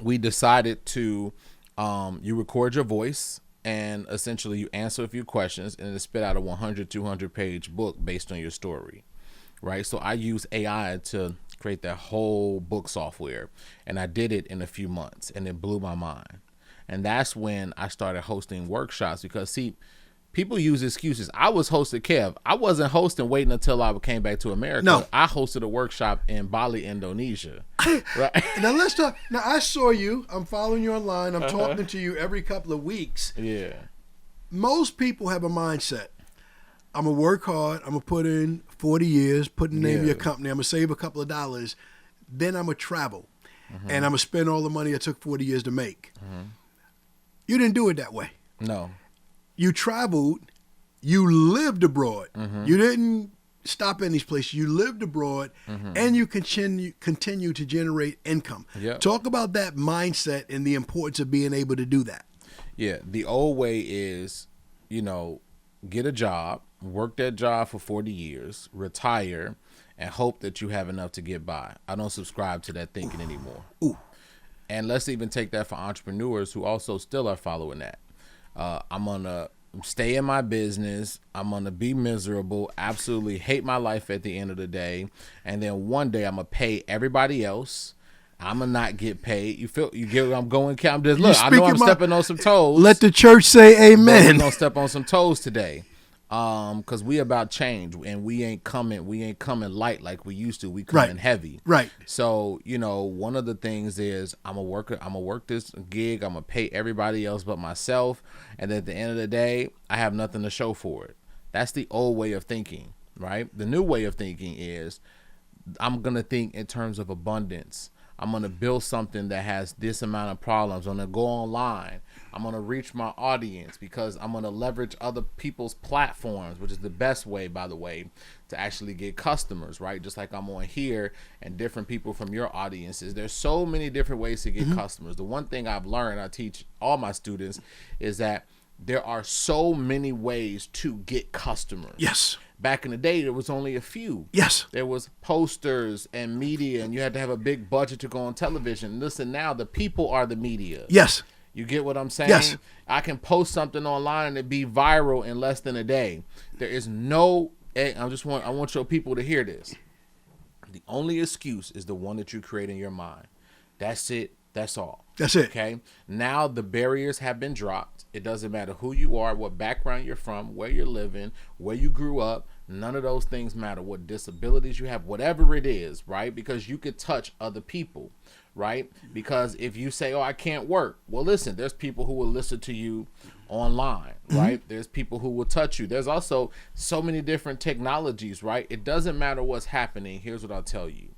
we decided to you record your voice and essentially you answer a few questions and it spit out a 100, 200 page book based on your story, right? So I use AI to create that whole book software, and I did it in a few months, and it blew my mind. And that's when I started hosting workshops because, see, people use excuses. I was hosting Kev. I wasn't hosting waiting until I came back to America.
No.
I hosted a workshop in Bali, Indonesia. Right?
Now let's talk. Now I saw you. I'm following you online. I'm talking to you every couple of weeks.
Yeah.
Most people have a mindset. I'm going to work hard. I'm going to put in 40 years, put in the name of your company. I'm going to save a couple of dollars. Then I'm going to travel. Mm-hmm. And I'm going to spend all the money I took 40 years to make. Mm-hmm. You didn't do it that way. No. You traveled. You lived abroad. Mm-hmm. You didn't stop in these places. You lived abroad, and you continue to generate income. Yep. Talk about that mindset and the importance of being able to do that.
Yeah, the old way is, you know, get a job, work that job for 40 years, retire, and hope that you have enough to get by. I don't subscribe to that thinking anymore.
Ooh.
And let's even take that for entrepreneurs who also still are following that. I'm going to stay in my business. I'm going to be miserable, absolutely hate my life at the end of the day. And then one day I'm going to pay everybody else. I'm going to not get paid. You get where I'm going? I'm just, look, I know I'm stepping on some toes.
Let the church say amen.
We're going to step on some toes today. Cause we about change, and we ain't coming light like we used to. We coming heavy.
Right.
So, you know, one of the things is I'm gonna work this gig. I'm gonna pay everybody else but myself. And at the end of the day, I have nothing to show for it. That's the old way of thinking, right? The new way of thinking is I'm gonna think in terms of abundance. I'm going to build something that has this amount of problems. I'm going to go online. I'm going to reach my audience because I'm going to leverage other people's platforms, which is the best way, by the way, to actually get customers, right? Just like I'm on here and different people from your audiences. There's so many different ways to get customers. The one thing I've learned, I teach all my students, is that there are so many ways to get customers.
Yes.
Back in the day, there was only a few.
Yes.
There was posters and media, and you had to have a big budget to go on television. Listen, now the people are the media.
Yes.
You get what I'm saying?
Yes.
I can post something online and it be viral in less than a day. There is no, I want your people to hear this. The only excuse is the one that you create in your mind. That's it. That's all.
That's it.
Okay. Now the barriers have been dropped. It doesn't matter who you are, what background you're from, where you're living, where you grew up. None of those things matter. What disabilities you have, whatever it is, right? Because you could touch other people, right? Because if you say, oh, I can't work. Well, listen, there's people who will listen to you online, right? There's people who will touch you. There's also so many different technologies, right? It doesn't matter what's happening. Here's what I'll tell you.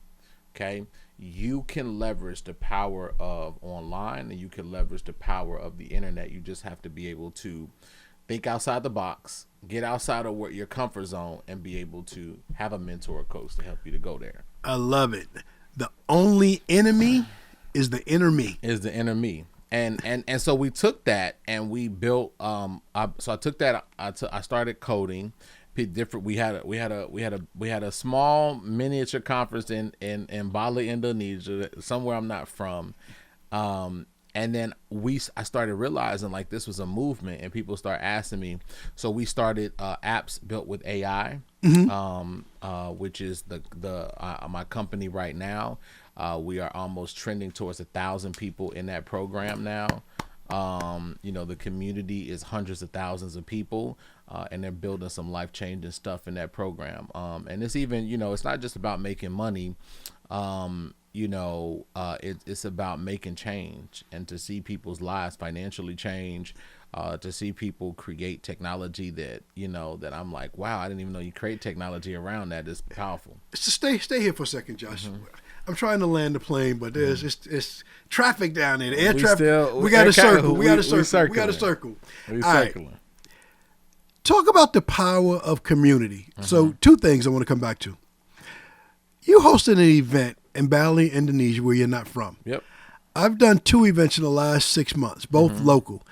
Okay. You can leverage the power of online, and you can leverage the power of the internet. You just have to be able to think outside the box, get outside of your comfort zone, and be able to have a mentor or coach to help you to go there.
I love it. The only enemy is the inner me.
Is the inner me. And so we took that and we built I took that I started coding different. We had a small miniature conference in Bali, Indonesia, somewhere I'm not from. And then I started realizing like this was a movement, and people start asking me. So we started apps built with AI, which is my company right now. We are almost trending towards 1,000 people in that program now. The community is hundreds of thousands of people, and they're building some life-changing stuff in that program. And it's even, it's not just about making money. It's about making change, and to see people's lives financially change, to see people create technology that, that I'm like, wow, I didn't even know you create technology around that. Is powerful.
So stay here for a second, Josh. I'm trying to land the plane, but there's it's traffic down there. Air traffic. We got to circle. We got to circle. We got to circle.
We're
circling. Right. Talk about the power of community. So 2 things I want to come back to. You hosted an event in Bali, Indonesia, where you're not from.
Yep.
I've done 2 events in the last 6 months, both local.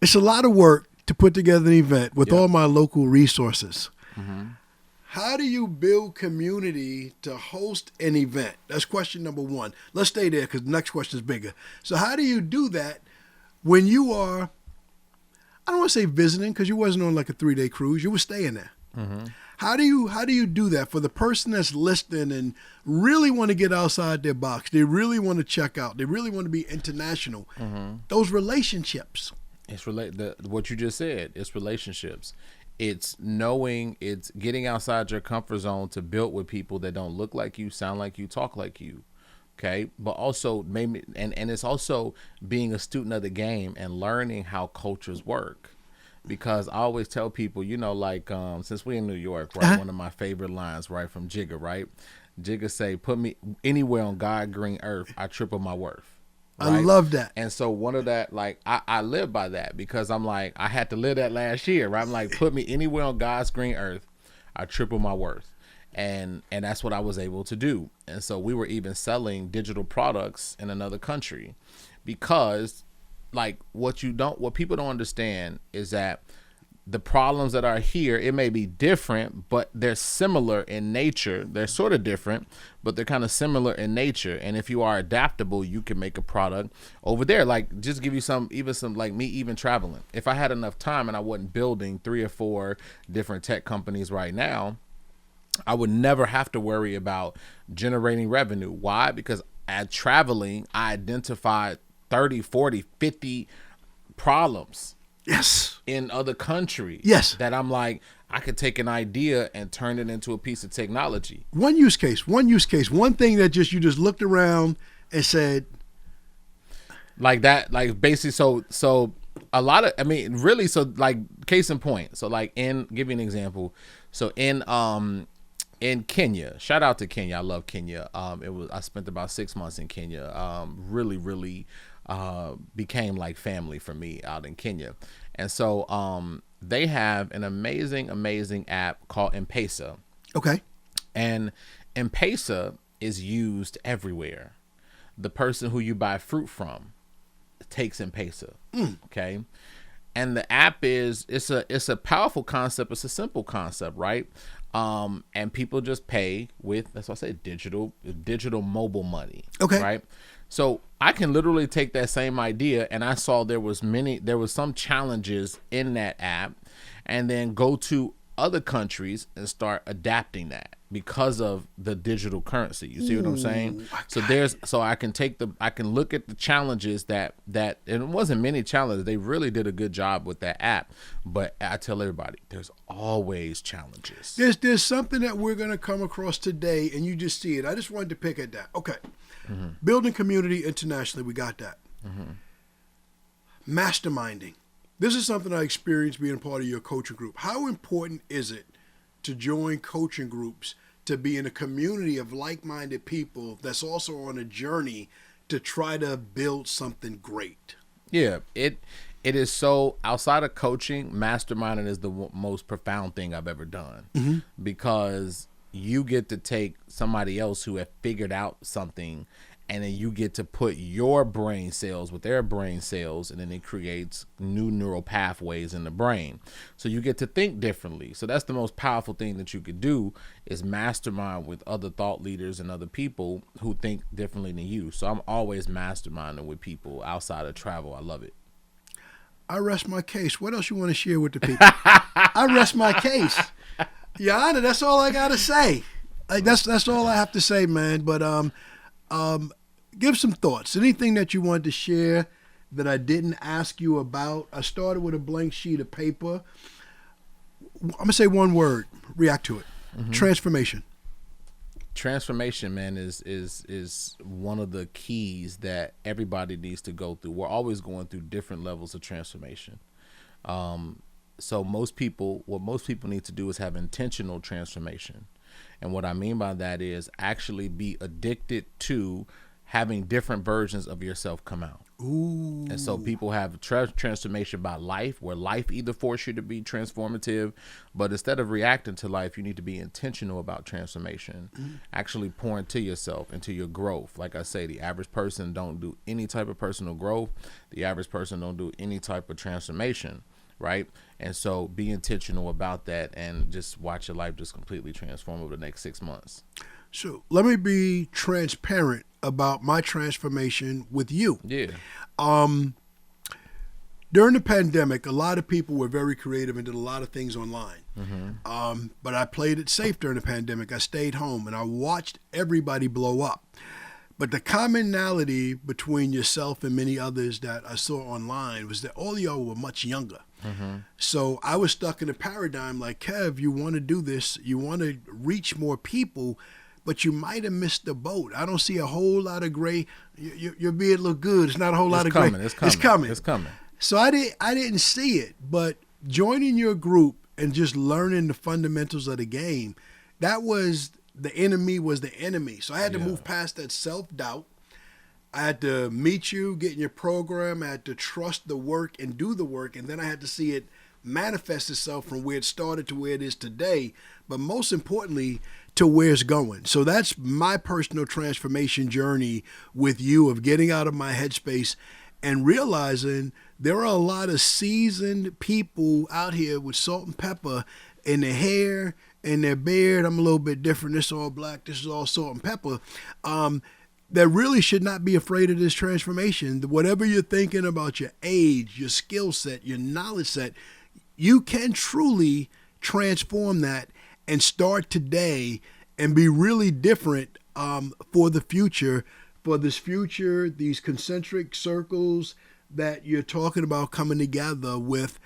It's a lot of work to put together an event with all my local resources. How do you build community to host an event? That's question number 1. Let's stay there because the next question is bigger. So how do you do that when you are, I don't want to say visiting because you wasn't on like a 3-day cruise. You were staying there. How do you do that for the person that's listening and really want to get outside their box? They really want to check out. They really want to be international. Those relationships.
It's what you just said. It's relationships. It's knowing, it's getting outside your comfort zone to build with people that don't look like you, sound like you, talk like you. Okay. But also maybe, and it's also being a student of the game and learning how cultures work. Because I always tell people, since we're in New York, right, one of my favorite lines, right, from Jigga, right? Jigga say, put me anywhere on God green earth, I triple my worth. Right?
I love that.
And so one of that, like, I live by that because I'm like, I had to live that last year, right? I'm like, put me anywhere on God's green earth, I triple my worth. And that's what I was able to do. And so we were even selling digital products in another country because like what people don't understand is that the problems that are here, it may be different, but they're similar in nature. They're sort of different, but they're kind of similar in nature. And if you are adaptable, you can make a product over there. Like, just give you some like me even traveling. If I had enough time and I wasn't building 3 or 4 different tech companies right now, I would never have to worry about generating revenue. Why? Because at traveling, I identified 30, 40, 50 problems.
Yes.
In other countries.
Yes.
That I'm like, I could take an idea and turn it into a piece of technology.
One use case, one thing that you just looked around and said.
Like that, like basically, so a lot of, I mean, really, so like case in point. So like give you an example. So in Kenya, shout out to Kenya. I love Kenya. I spent about 6 months in Kenya. Really became like family for me out in Kenya. And so they have an amazing app called M-Pesa.
Okay.
And M-Pesa is used everywhere. The person who you buy fruit from takes M-Pesa. Okay. And the app it's a powerful concept. It's a simple concept, right? And people just pay with, that's what I say, digital mobile money.
Okay.
Right. So I can literally take that same idea, and I saw there was some challenges in that app, and then go to other countries and start adapting that because of the digital currency. You see what I'm saying? So I can look at the challenges that and it wasn't many challenges. They really did a good job with that app. But I tell everybody, there's always challenges.
There's something that we're gonna come across today, and you just see it. I just wanted to pick at that. Okay. Mm-hmm. Building community internationally, we got that. Mm-hmm. Masterminding. This is something I experienced being part of your coaching group. How important is it to join coaching groups, to be in a community of like-minded people that's also on a journey to try to build something great?
Yeah, it is so, outside of coaching, masterminding is the most profound thing I've ever done. Mm-hmm. Because you get to take somebody else who have figured out something, and then you get to put your brain cells with their brain cells, and then it creates new neural pathways in the brain. So you get to think differently. So that's the most powerful thing that you could do, is mastermind with other thought leaders and other people who think differently than you. So I'm always masterminding with people outside of travel. I love it.
I rest my case. What else you want to share with the people? I rest my case. Your Honor, that's all I gotta say. Like that's all I have to say, man. But give some thoughts. Anything that you wanted to share that I didn't ask you about? I started with a blank sheet of paper. I'm gonna say one word. React to it. Mm-hmm. Transformation.
Transformation, man, is one of the keys that everybody needs to go through. We're always going through different levels of transformation. So what most people need to do is have intentional transformation. And what I mean by that is actually be addicted to having different versions of yourself come out. Ooh. And so people have transformation by life, where life either forces you to be transformative, but instead of reacting to life, you need to be intentional about transformation. Actually pour into yourself, into your growth. Like I say, the average person don't do any type of personal growth. The average person don't do any type of transformation. Right. And so be intentional about that, and just watch your life just completely transform over the next 6 months.
So let me be transparent about my transformation with you.
Yeah.
During the pandemic, a lot of people were very creative and did a lot of things online. Mm-hmm. But I played it safe during the pandemic. I stayed home and I watched everybody blow up. But the commonality between yourself and many others that I saw online was that all of y'all were much younger. Mm-hmm. So I was stuck in a paradigm like, Kev, you want to do this, you want to reach more people, but you might have missed the boat. I don't see a whole lot of gray. Your beard look good. It's not a whole lot of gray.
It's coming.
So I didn't see it, but joining your group and just learning the fundamentals of the game, that was the enemy. So I had to move past that self-doubt. I had to meet you, get in your program. I had to trust the work and do the work. And then I had to see it manifest itself from where it started to where it is today. But most importantly, to where it's going. So that's my personal transformation journey with you, of getting out of my headspace and realizing there are a lot of seasoned people out here with salt and pepper in their hair, in their beard. I'm a little bit different. This is all black. This is all salt and pepper. That really should not be afraid of this transformation. Whatever you're thinking about your age, your skill set, your knowledge set, you can truly transform that and start today and be really different for the future. For this future, these concentric circles that you're talking about coming together with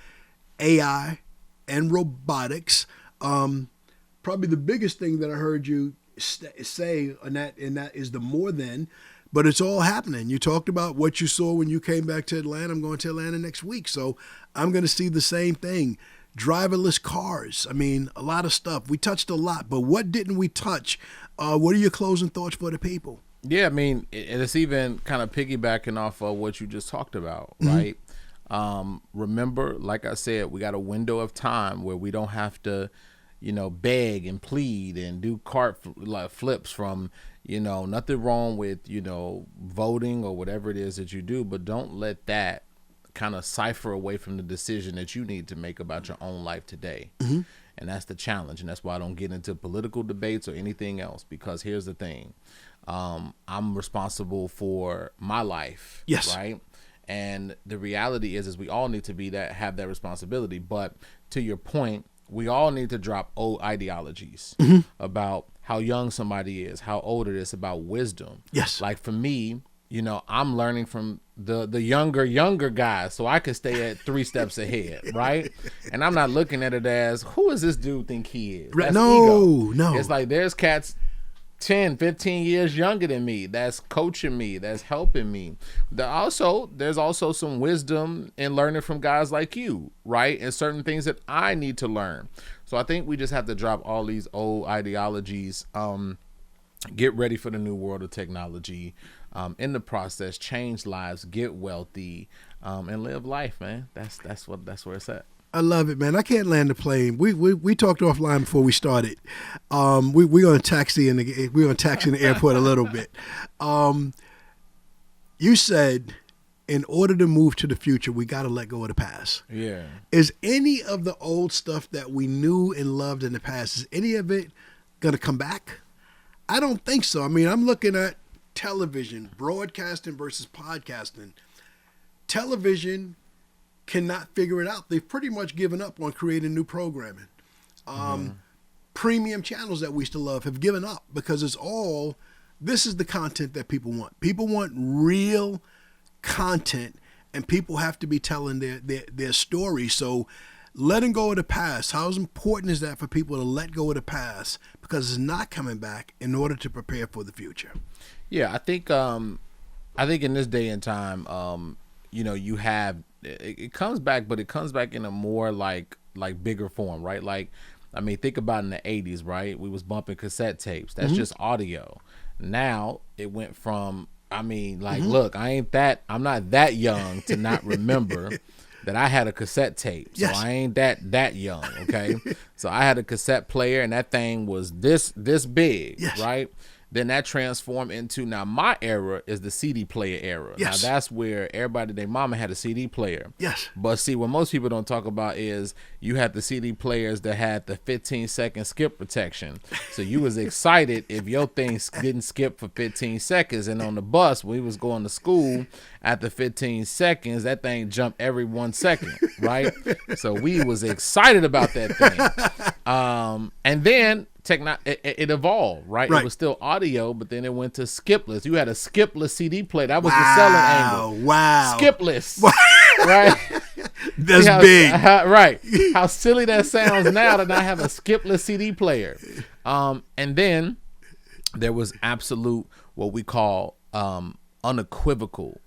AI and robotics. Probably the biggest thing that I heard you say and that is the more than, but it's all happening. You talked about what you saw when you came back to Atlanta. I'm going to Atlanta next week, so I'm going to see the same thing. Driverless cars. I mean, a lot of stuff. We touched a lot, but what didn't we touch? What are your closing thoughts for the people?
Yeah, I mean, it's even kind of piggybacking off of what you just talked about, right? Remember, like I said, we got a window of time where we don't have to, beg and plead and do cart flips from, nothing wrong with, voting or whatever it is that you do, but don't let that kind of cipher away from the decision that you need to make about your own life today. And that's the challenge. And that's why I don't get into political debates or anything else, because here's the thing. I'm responsible for my life.
Yes.
Right. And the reality is we all need to have that responsibility. But to your point, we all need to drop old ideologies about how young somebody is, how old it is, about wisdom.
Yes.
Like for me, I'm learning from the younger guys, so I can stay at 3 steps ahead, right? And I'm not looking at it as, who is this dude think he is? That's ego.
No.
It's like there's cats 10, 15 years younger than me that's coaching me, that's helping me. There's also some wisdom in learning from guys like you, right? And certain things that I need to learn. So I think we just have to drop all these old ideologies, get ready for the new world of technology, in the process, change lives, get wealthy, and live life, man. That's where it's at.
I love it, man. I can't land the plane. We talked offline before we started. We're gonna taxi in the airport a little bit. You said in order to move to the future, we got to let go of the past.
Yeah.
Is any of the old stuff that we knew and loved in the past, is any of it gonna come back? I don't think so. I mean, I'm looking at television, broadcasting versus podcasting. Television cannot figure it out. They've pretty much given up on creating new programming. Premium channels that we used to love have given up because this is the content that people want. People want real content, and people have to be telling their story. So letting go of the past, how important is that for people to let go of the past, because it's not coming back, in order to prepare for the future?
Yeah, I think in this day and time, you have it comes back, but it comes back in a more like bigger form, right? Like, I mean, think about in the 80s, right? We was bumping cassette tapes. That's just audio. Now it went from, look, I'm not that young to not remember that I had a cassette tape. So
Yes.
I ain't that young, okay? So I had a cassette player, and that thing was this big,
Yes.
right? Then that transformed into, now my era is the CD player era.
Yes.
Now that's where everybody, their mama had a CD player.
Yes.
But see, what most people don't talk about is you had the CD players that had the 15-second skip protection. So you was excited if your thing didn't skip for 15 seconds. And on the bus, we was going to school, after 15 seconds, that thing jumped every 1 second, right? So we was excited about that thing. And then it evolved, right? It was still audio, but then it went to skipless. You had a skipless CD player. That was the selling angle.
Wow.
Skipless. Right?
That's big.
Right. How silly that sounds now to not have a skipless CD player. And then there was absolute, what we call unequivocal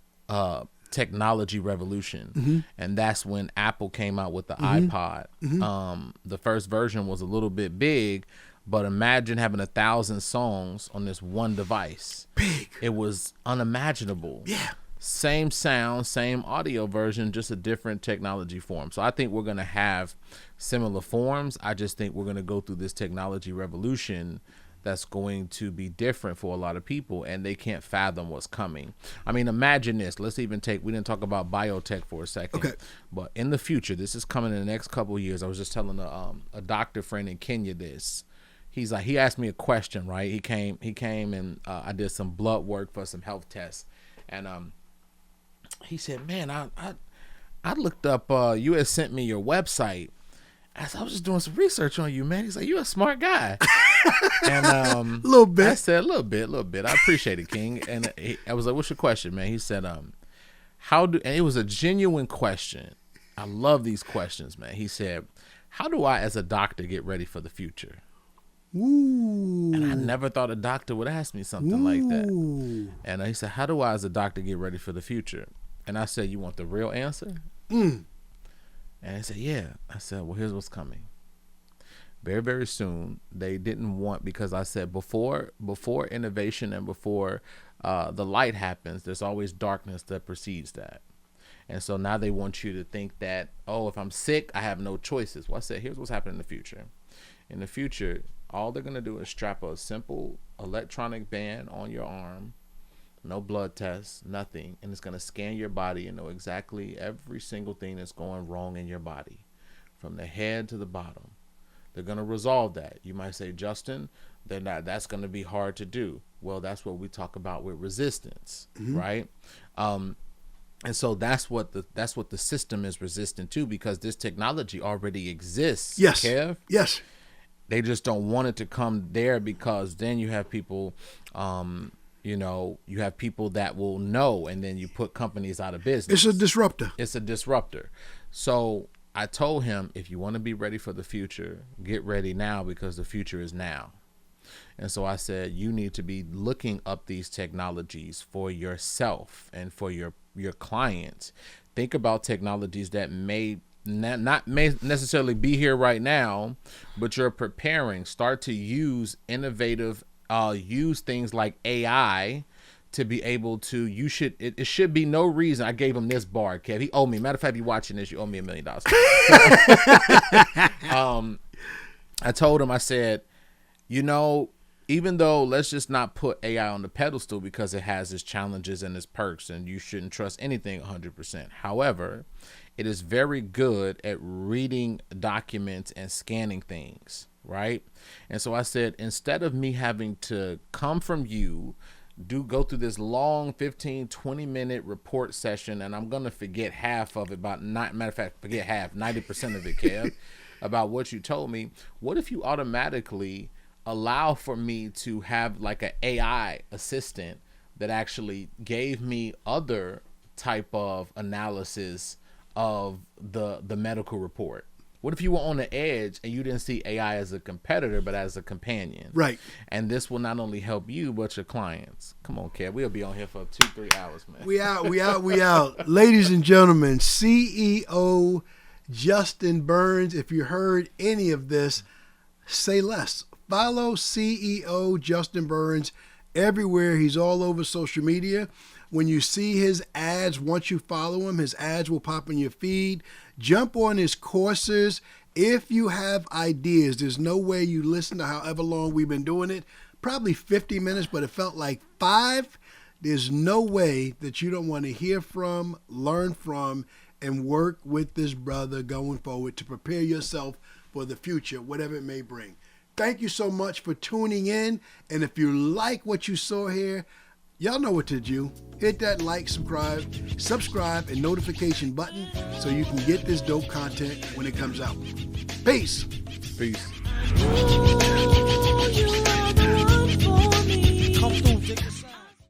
technology revolution. And that's when Apple came out with the iPod. The first version was a little bit big, but imagine having 1,000 songs on this one device.
Big.
It was unimaginable.
Yeah.
Same sound, same audio version, just a different technology form. So I think we're going to have similar forms. I just think we're going to go through this technology revolution that's going to be different for a lot of people, and they can't fathom what's coming. I mean, imagine this. Let's even we didn't talk about biotech for a second.
Okay.
But in the future, this is coming in the next couple of years. I was just telling a doctor friend in Kenya this. He's like, he asked me a question, right? He came and I did some blood work for some health tests. And he said, man, I looked up, you had sent me your website. I was just doing some research on you, man. He's like, you're a smart guy. And
a little bit.
I said, a little bit. I appreciate it, King. And I was like, what's your question, man? He said, and it was a genuine question. I love these questions, man. He said, how do I, as a doctor, get ready for the future?
Ooh.
And I never thought a doctor would ask me something like that. And he said, how do I, as a doctor, get ready for the future? And I said, you want the real answer? And he said, yeah. I said, well, here's what's coming. Very, very soon, they didn't want, because I said before innovation and before the light happens, there's always darkness that precedes that. And so now they want you to think that, oh, if I'm sick, I have no choices. Well, I said, here's what's happening in the future. In the future, all they're going to do is strap a simple electronic band on your arm, no blood tests, nothing, and it's going to scan your body and know exactly every single thing that's going wrong in your body, from the head to the bottom. They're going to resolve that. You might say, Justin, that's going to be hard to do. Well, that's what we talk about with resistance, right? And so that's what the system is resistant to, because this technology already exists.
Yes.
Kev?
Yes.
They just don't want it to come there, because then you have people, you have people that will know, and then you put companies out of business.
It's a disruptor.
It's a disruptor. So I told him, if you want to be ready for the future, get ready now, because the future is now. And so I said, you need to be looking up these technologies for yourself and for your clients. Think about technologies that may necessarily be here right now, but you're preparing. Start to use innovative, use things like AI to be able to, it should be no reason. I gave him this bar, Kev. He owed me. Matter of fact, if you're watching this, you owe me $1 million. I told him, I said, even though, let's just not put AI on the pedestal, because it has its challenges and its perks, and you shouldn't trust anything 100%. However, it is very good at reading documents and scanning things, right? And so I said, instead of me having to come from you, go through this long 15, 20-minute report session, and I'm going to forget half of it, matter of fact, forget half, 90% of it, Kev, about what you told me. What if you automatically allow for me to have like an AI assistant that actually gave me other type of analysis of the medical report? What if you were on the edge and you didn't see AI as a competitor, but as a companion? Right. And this will not only help you, but your clients. Come on, Kev. We'll be on here for 2-3 hours, man.
We out. Ladies and gentlemen, CEO Justin Burns. If you heard any of this, say less. Follow CEO Justin Burns everywhere. He's all over social media. When you see his ads, once you follow him, his ads will pop in your feed. Jump on his courses. If you have ideas, there's no way you listen to however long we've been doing it, probably 50 minutes, but it felt like 5. There's no way that you don't want to hear from, learn from, and work with this brother going forward to prepare yourself for the future, whatever it may bring. Thank you so much for tuning in. And if you like what you saw here, y'all know what to do. Hit that like, subscribe, and notification button so you can get this dope content when it comes out. Peace.
Peace.